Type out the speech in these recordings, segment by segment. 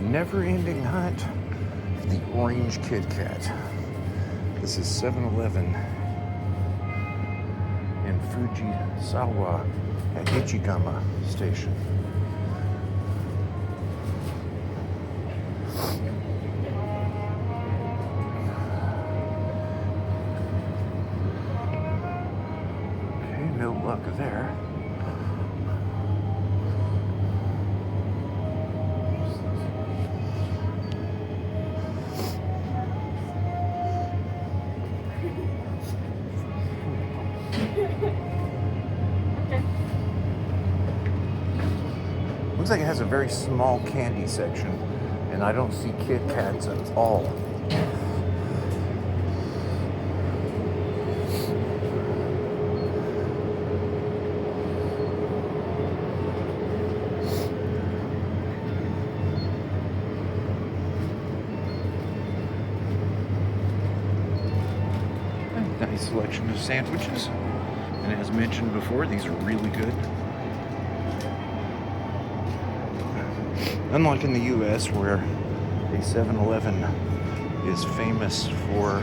never-ending hunt for the orange Kit Kat. This is 7-Eleven in Fujisawa at Ichigama Station. Okay, no luck there. Looks like it has a very small candy section, and I don't see Kit Kats at all. Nice selection of sandwiches, and as mentioned before, these are really good. Unlike in the US, where a 7-Eleven is famous for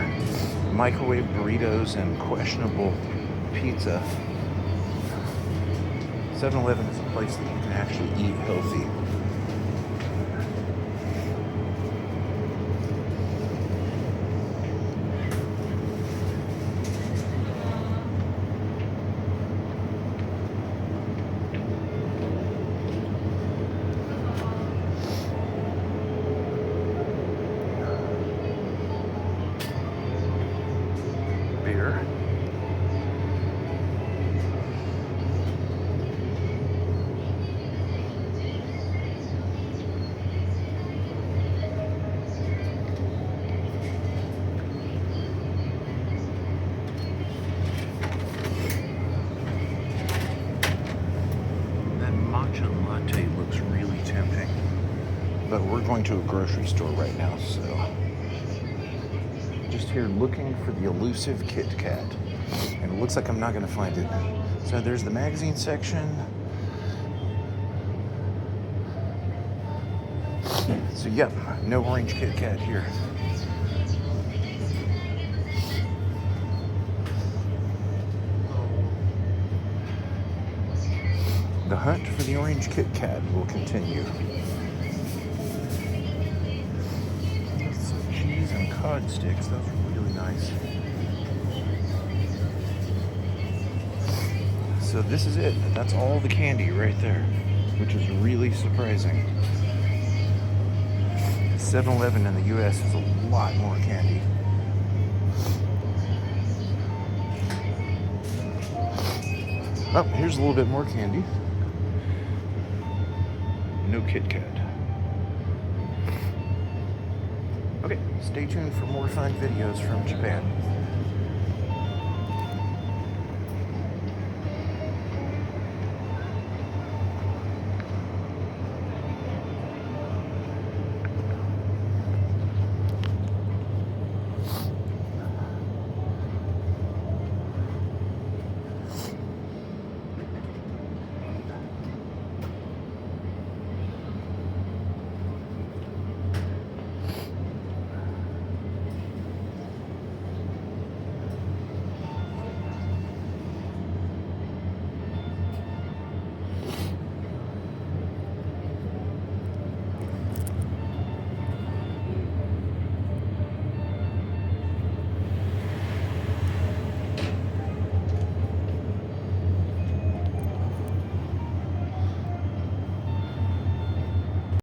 microwave burritos and questionable pizza, 7-Eleven is a place that you can actually eat healthy. Beer. That matcha latte looks really tempting, but we're going to a grocery store right now, so just here looking for the Elusive Kit Kat, and it looks like I'm not going to find it. So there's the magazine section. So yep, no orange Kit Kat here. The hunt for the orange Kit Kat will continue. Cheese and cod sticks, those are really nice. So this is it. That's all the candy right there, which is really surprising. 7-Eleven in the US has a lot more candy. Oh, here's a little bit more candy. No Kit Kat. Okay, stay tuned for more fun videos from Japan.